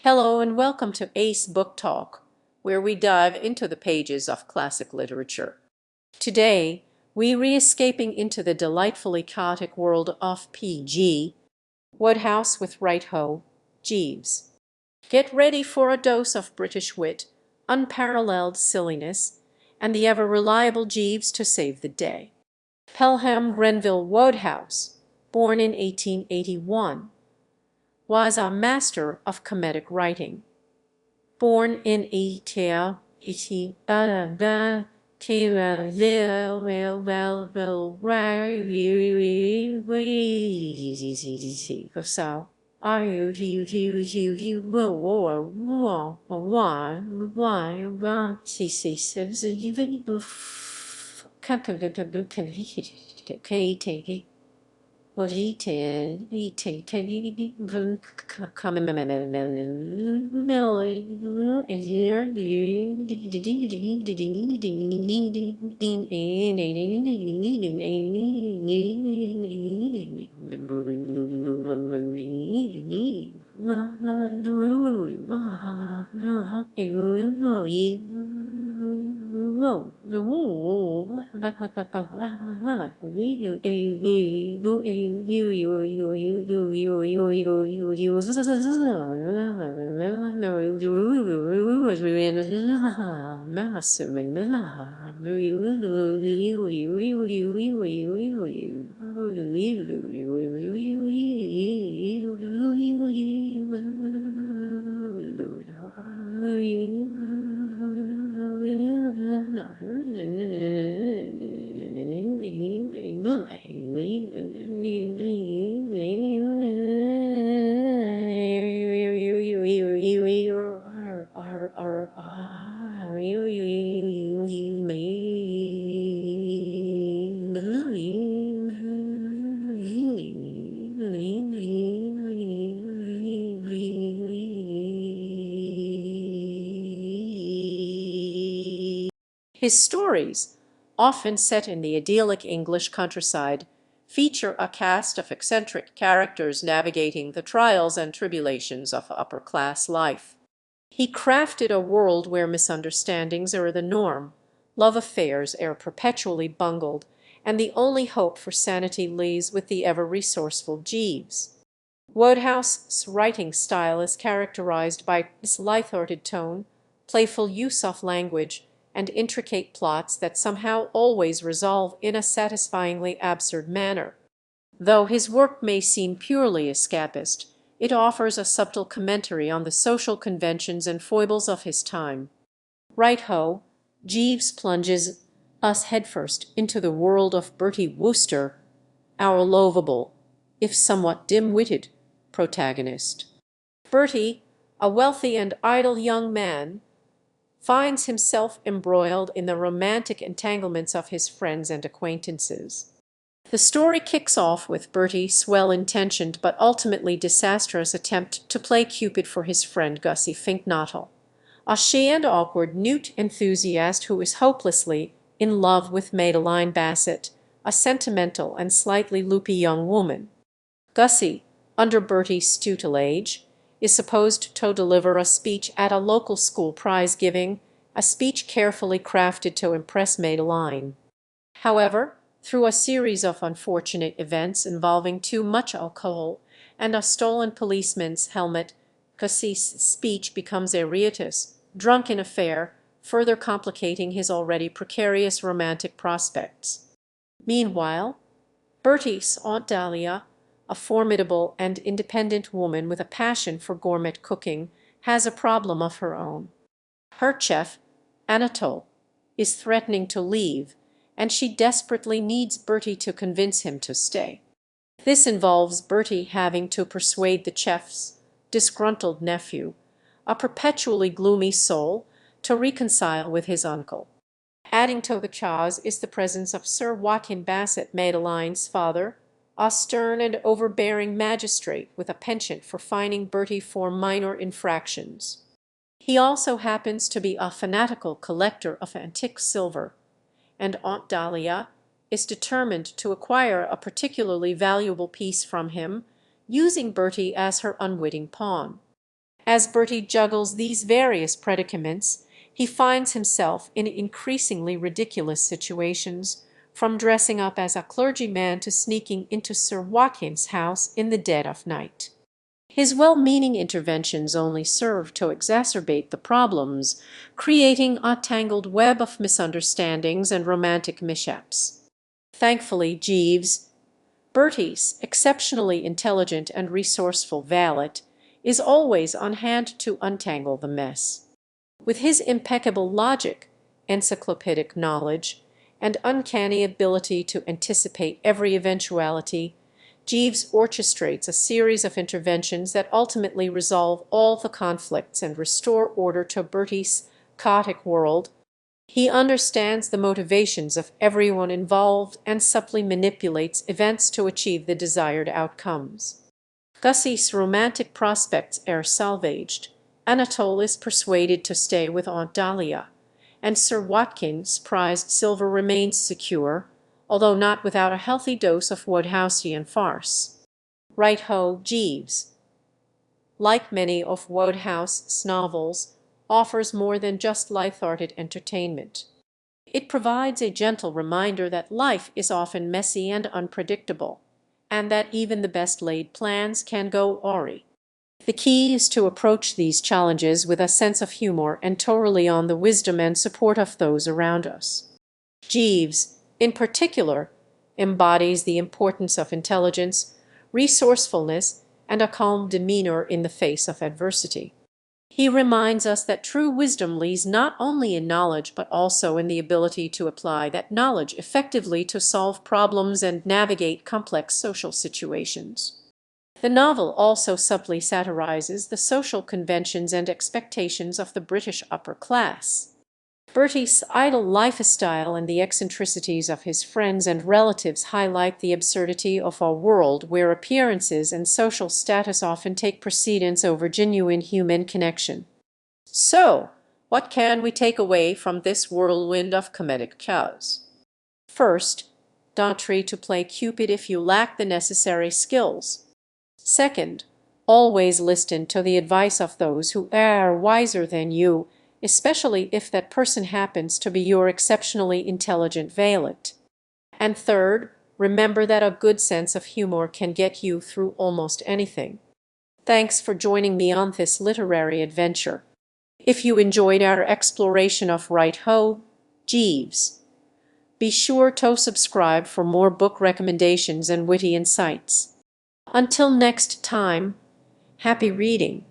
Hello and welcome to Ace Book Talk, where we dive into the pages of classic literature. Today, we re-escaping into the delightfully chaotic world of P.G. Wodehouse with Right Ho, Jeeves. Get ready for a dose of British wit, unparalleled silliness, and the ever-reliable Jeeves to save the day. Pelham Grenville Wodehouse, born in 1881, was a master of comedic writing. Born in what His stories, often set in the idyllic English countryside, feature a cast of eccentric characters navigating the trials and tribulations of upper-class life. He crafted a world where misunderstandings are the norm, love affairs are perpetually bungled, and the only hope for sanity lies with the ever-resourceful Jeeves. Wodehouse's writing style is characterized by its light-hearted tone, playful use of language, and intricate plots that somehow always resolve in a satisfyingly absurd manner. Though his work may seem purely escapist, it offers a subtle commentary on the social conventions and foibles of his time. Right ho, Jeeves plunges us headfirst into the world of Bertie Wooster, our lovable, if somewhat dim-witted, protagonist. Bertie, a wealthy and idle young man, finds himself embroiled in the romantic entanglements of his friends and acquaintances. The story kicks off with Bertie's well-intentioned but ultimately disastrous attempt to play Cupid for his friend Gussie Finknottle, a shy and awkward newt enthusiast who is hopelessly in love with Madeline Bassett, a sentimental and slightly loopy young woman. Gussie, under Bertie's tutelage, is supposed to deliver a speech at a local school prize-giving, a speech carefully crafted to impress Madeline. However, through a series of unfortunate events involving too much alcohol and a stolen policeman's helmet, Gussie's speech becomes a riotous, drunken affair, further complicating his already precarious romantic prospects. Meanwhile, Bertie's Aunt Dahlia, a formidable and independent woman with a passion for gourmet cooking, has a problem of her own. Her chef, Anatole, is threatening to leave, and she desperately needs Bertie to convince him to stay. This involves Bertie having to persuade the chef's disgruntled nephew, a perpetually gloomy soul, to reconcile with his uncle. Adding to the chaos is the presence of Sir Watkin Bassett, Madeline's father, a stern and overbearing magistrate with a penchant for fining Bertie for minor infractions. He also happens to be a fanatical collector of antique silver, and Aunt Dahlia is determined to acquire a particularly valuable piece from him, using Bertie as her unwitting pawn. As Bertie juggles these various predicaments, he finds himself in increasingly ridiculous situations, from dressing up as a clergyman to sneaking into Sir Watkin's house in the dead of night. His well-meaning interventions only serve to exacerbate the problems, creating a tangled web of misunderstandings and romantic mishaps. Thankfully, Jeeves, Bertie's exceptionally intelligent and resourceful valet, is always on hand to untangle the mess. With his impeccable logic, encyclopedic knowledge, and uncanny ability to anticipate every eventuality, Jeeves orchestrates a series of interventions that ultimately resolve all the conflicts and restore order to Bertie's chaotic world. He understands the motivations of everyone involved and subtly manipulates events to achieve the desired outcomes. Gussie's romantic prospects are salvaged, Anatole is persuaded to stay with Aunt Dahlia, and Sir Watkin's prized silver remains secure, although not without a healthy dose of Wodehousian farce. Right ho, Jeeves, like many of Wodehouse's novels, offers more than just light-hearted entertainment. It provides a gentle reminder that life is often messy and unpredictable, and that even the best-laid plans can go awry. The key is to approach these challenges with a sense of humor and to rely on the wisdom and support of those around us. Jeeves, in particular, embodies the importance of intelligence, resourcefulness, and a calm demeanor in the face of adversity. He reminds us that true wisdom lies not only in knowledge but also in the ability to apply that knowledge effectively to solve problems and navigate complex social situations. The novel also subtly satirizes the social conventions and expectations of the British upper class. Bertie's idle lifestyle and the eccentricities of his friends and relatives highlight the absurdity of a world where appearances and social status often take precedence over genuine human connection. So, what can we take away from this whirlwind of comedic chaos? First, don't try to play Cupid if you lack the necessary skills. Second, always listen to the advice of those who are wiser than you, especially if that person happens to be your exceptionally intelligent valet. And third, remember that a good sense of humor can get you through almost anything. Thanks for joining me on this literary adventure. If you enjoyed our exploration of Right Ho, Jeeves, be sure to subscribe for more book recommendations and witty insights. Until next time, happy reading.